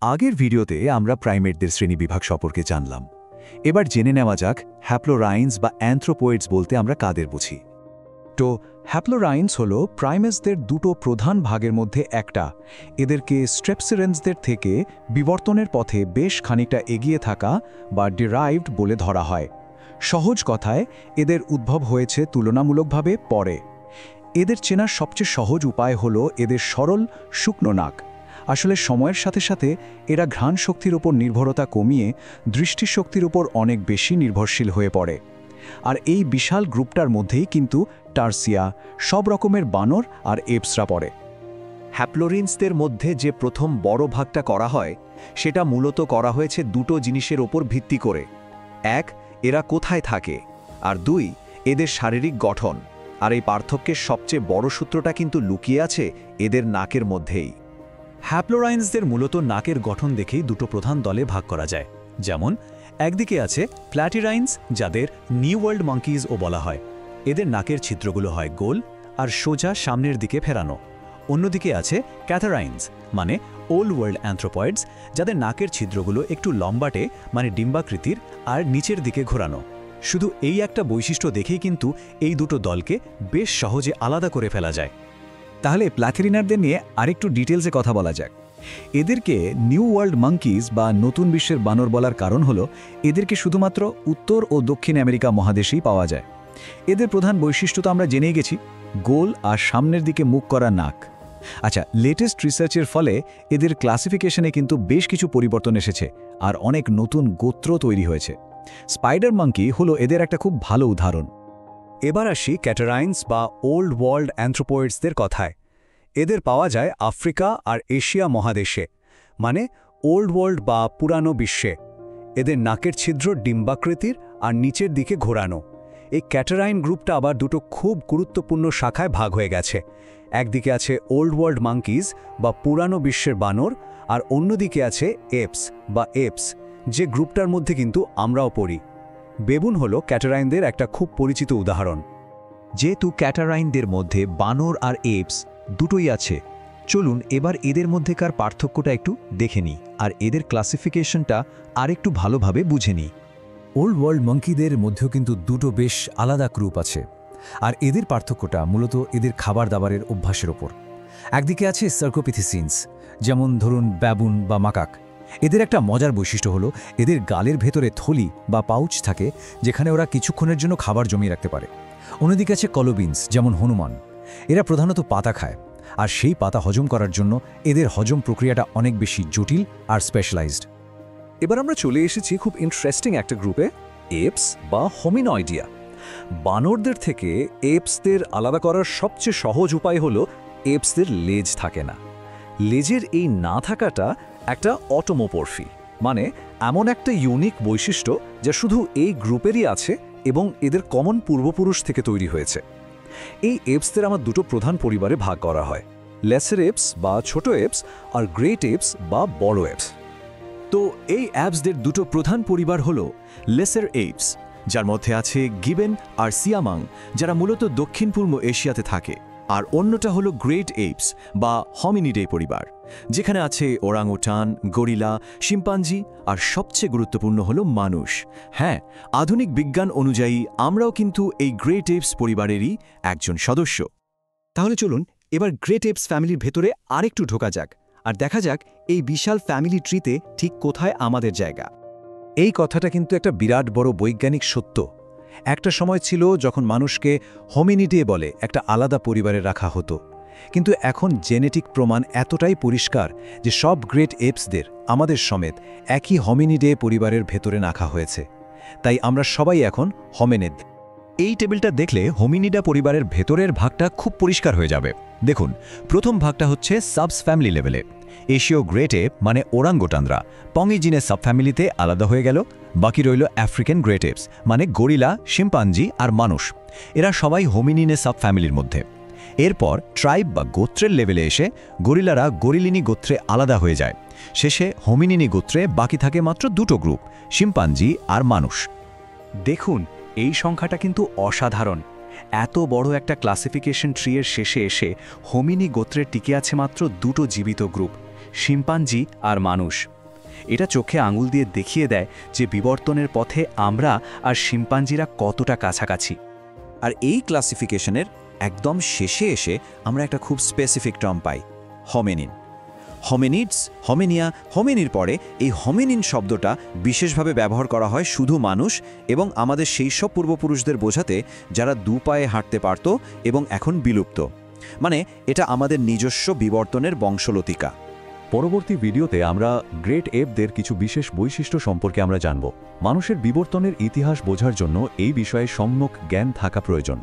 আগের ভিডিওতে আমরা প্রাইমেটদের শ্রেণীবিভাগ সম্পর্কে জানলাম। এবার জেনে নেওয়া যাক হ্যাপ্লোরাইন্স বা অ্যানথ্রোপয়েডস বলতে আমরা কাদের বুঝি। তো হ্যাপ্লোরাইন্স হল প্রাইমেটসদের দুটো প্রধান ভাগের মধ্যে একটা। এদেরকে স্ট্রেপসিরেন্সদের থেকে বিবর্তনের পথে বেশ খানিকটা এগিয়ে থাকা বা ডিরাইভড বলে ধরা হয়। সহজ কথায় এদের উদ্ভব হয়েছে তুলনামূলকভাবে পরে। এদের চেনার সবচেয়ে সহজ উপায় হল এদের সরল শুকনো নাক। আসলে সময়ের সাথে সাথে এরা ঘ্রাণ শক্তির উপর নির্ভরতা কমিয়ে দৃষ্টিশক্তির উপর অনেক বেশি নির্ভরশীল হয়ে পড়ে। আর এই বিশাল গ্রুপটার মধ্যেই কিন্তু টার্সিয়া, সব রকমের বানর আর এপসরা পড়ে। হ্যাপ্লোরিন্সদের মধ্যে যে প্রথম বড় ভাগটা করা হয় সেটা মূলত করা হয়েছে দুটো জিনিসের ওপর ভিত্তি করে। এক, এরা কোথায় থাকে, আর দুই, এদের শারীরিক গঠন। আর এই পার্থক্যের সবচেয়ে বড় সূত্রটা কিন্তু লুকিয়ে আছে এদের নাকের মধ্যেই। হ্যাপ্লোরাইন্সদের মূলত নাকের গঠন দেখেই দুটো প্রধান দলে ভাগ করা যায়। যেমন একদিকে আছে প্ল্যাটিরাইন্স, যাদের নিউ ওয়ার্ল্ড মাঙ্কিজও বলা হয়। এদের নাকের ছিদ্রগুলো হয় গোল আর সোজা সামনের দিকে ফেরানো। অন্যদিকে আছে ক্যাথারাইন্স, মানে ওল্ড ওয়ার্ল্ড অ্যানথ্রোপয়েডস, যাদের নাকের ছিদ্রগুলো একটু লম্বাটে, মানে ডিম্বাকৃতির, আর নিচের দিকে ঘোরানো। শুধু এই একটা বৈশিষ্ট্য দেখেই কিন্তু এই দুটো দলকে বেশ সহজে আলাদা করে ফেলা যায়। তাহলে প্ল্যাথেরিনারদের নিয়ে আরেকটু ডিটেলসে কথা বলা যাক। এদেরকে নিউ ওয়ার্ল্ড মাঙ্কিজ বা নতুন বিশ্বের বানর বলার কারণ হলো এদেরকে শুধুমাত্র উত্তর ও দক্ষিণ আমেরিকা মহাদেশেই পাওয়া যায়। এদের প্রধান বৈশিষ্ট্য তো আমরা জেনেই গেছি, গোল আর সামনের দিকে মুখ করা নাক। আচ্ছা, লেটেস্ট রিসার্চের ফলে এদের ক্লাসিফিকেশনে কিন্তু বেশ কিছু পরিবর্তন এসেছে আর অনেক নতুন গোত্র তৈরি হয়েছে। স্পাইডার মাঙ্কি হলো এদের একটা খুব ভালো উদাহরণ। এবার আসি ক্যাটারাইন্স বা ওল্ড ওয়ার্ল্ড অ্যানথ্রোপয়েডসদের কথায়। এদের পাওয়া যায় আফ্রিকা আর এশিয়া মহাদেশে, মানে ওল্ড ওয়ার্ল্ড বা পুরানো বিশ্বে। এদের নাকের ছিদ্র ডিম্বাকৃতির আর নিচের দিকে ঘোরানো। এই ক্যাটারাইন গ্রুপটা আবার দুটো খুব গুরুত্বপূর্ণ শাখায় ভাগ হয়ে গেছে। একদিকে আছে ওল্ড ওয়ার্ল্ড মাঙ্কিজ বা পুরানো বিশ্বের বানর, আর অন্যদিকে আছে এপস বা এপস, যে গ্রুপটার মধ্যে কিন্তু আমরাও পড়ি। বেবুন হলো ক্যাটারাইনদের একটা খুব পরিচিত উদাহরণ। যেহেতু ক্যাটারাইনদের মধ্যে বানর আর এপস দুটোই আছে, চলুন এবার এদের মধ্যেকার পার্থক্যটা একটু দেখে নিই আর এদের ক্লাসিফিকেশনটা আরেকটু ভালোভাবে বুঝে নিই। ওল্ড ওয়ার্ল্ড মাঙ্কিদের মধ্যেও কিন্তু দুটো বেশ আলাদা গ্রুপ আছে, আর এদের পার্থক্যটা মূলত এদের খাবার দাবারের অভ্যাসের ওপর। একদিকে আছে সার্কোপিথিসিন্স, যেমন ধরুন ব্যাবুন বা মাকাক। এদের একটা মজার বৈশিষ্ট্য হলো এদের গালের ভেতরে থলি বা পাউচ থাকে, যেখানে ওরা কিছুক্ষণের জন্য খাবার জমিয়ে রাখতে পারে। অন্যদিকে আছে কলোবিনস, যেমন হনুমান। এরা প্রধানত পাতা খায়, আর সেই পাতা হজম করার জন্য এদের হজম প্রক্রিয়াটা অনেক বেশি জটিল আর স্পেশালাইজড। এবার আমরা চলে এসেছি খুব ইন্টারেস্টিং একটা গ্রুপে, এপস বা হোমিনয়েডিয়া। বানরদের থেকে এপসদের আলাদা করার সবচেয়ে সহজ উপায় হলো এপসদের লেজ থাকে না। লেজের এই না থাকাটা একটা অটোমোপরফি, মানে এমন একটা ইউনিক বৈশিষ্ট্য যা শুধু এই গ্রুপেরই আছে এবং এদের কমন পূর্বপুরুষ থেকে তৈরি হয়েছে। এই এপসদের আমার দুটো প্রধান পরিবারে ভাগ করা হয়, লেসার এপস বা ছোট এপস আর গ্রেট এপস বা বড় এপস। তো এই অ্যাপসদের দুটো প্রধান পরিবার হলো লেসার এপস, যার মধ্যে আছে গিবেন আর সিয়ামাং, যারা মূলত দক্ষিণ পূর্ব এশিয়াতে থাকে, আর অন্যটা হলো গ্রেট এপস বা হমিনিডে পরিবার, যেখানে আছে ওরাংওটান, গরিলা, শিম্পাঞ্জি আর সবচেয়ে গুরুত্বপূর্ণ হলো মানুষ। হ্যাঁ, আধুনিক বিজ্ঞান অনুযায়ী আমরাও কিন্তু এই গ্রেট এপস পরিবারেরই একজন সদস্য। তাহলে চলুন এবার গ্রেট এপস ফ্যামিলির ভেতরে আরেকটু ঢোকা যাক আর দেখা যাক এই বিশাল ফ্যামিলি ট্রিতে ঠিক কোথায় আমাদের জায়গা। এই কথাটা কিন্তু একটা বিরাট বড় বৈজ্ঞানিক সত্য। একটা সময় ছিল যখন মানুষকে হোমিনিডে বলে একটা আলাদা পরিবারে রাখা হতো, কিন্তু এখন জেনেটিক প্রমাণ এতটাই পরিষ্কার যে সব গ্রেট এপসদের আমাদের সমেত একই হোমিনিডে পরিবারের ভেতরে রাখা হয়েছে। তাই আমরা সবাই এখন হোমিনিড। এই টেবিলটা দেখলে হোমিনিডা পরিবারের ভেতরের ভাগটা খুব পরিষ্কার হয়ে যাবে। দেখুন, প্রথম ভাগটা হচ্ছে সাবস ফ্যামিলি লেভেলে। এশীয় গ্রেট এপ মানে ওরাঙ্গোটানরা পংইজিনের সাবফ্যামিলিতে আলাদা হয়ে গেল। বাকি রইল আফ্রিকান গ্রেট এপস মানে গরিলা, শিম্পাঞ্জি আর মানুষ। এরা সবাই হোমিনিনের সাবফ্যামিলির মধ্যে। এরপর ট্রাইব বা গোত্রের লেভেলে এসে গরিলারা গরিলিনি গোত্রে আলাদা হয়ে যায়। শেষে হোমিনিনি গোত্রে বাকি থাকে মাত্র দুটো গ্রুপ, শিম্পাঞ্জি আর মানুষ। দেখুন, এই সংখ্যাটা কিন্তু অসাধারণ। এত বড় একটা ক্লাসিফিকেশন ট্রি এর শেষে এসে হোমিনি গোত্রের টিকে আছে মাত্র দুটো জীবিত গ্রুপ, শিম্পাঞ্জি আর মানুষ। এটা চোখে আঙুল দিয়ে দেখিয়ে দেয় যে বিবর্তনের পথে আমরা আর শিম্পাঞ্জিরা কতটা কাছাকাছি। আর এই ক্লাসিফিকেশনের একদম শেষে এসে আমরা একটা খুব স্পেসিফিক টার্ম পাই, হমেনিন। হমেনিডস, হমেনিয়া, হোমিনির পরে এই হমেনিন শব্দটা বিশেষভাবে ব্যবহার করা হয় শুধু মানুষ এবং আমাদের সেই সব পূর্বপুরুষদের বোঝাতে যারা দু পায়ে হাঁটতে পারত এবং এখন বিলুপ্ত। মানে এটা আমাদের নিজস্ব বিবর্তনের বংশলতিকা। পরবর্তী ভিডিওতে আমরা গ্রেট এপদের কিছু বিশেষ বৈশিষ্ট্য সম্পর্কে আমরা জানব। মানুষের বিবর্তনের ইতিহাস বোঝার জন্য এই বিষয়ে সম্যক জ্ঞান থাকা প্রয়োজন।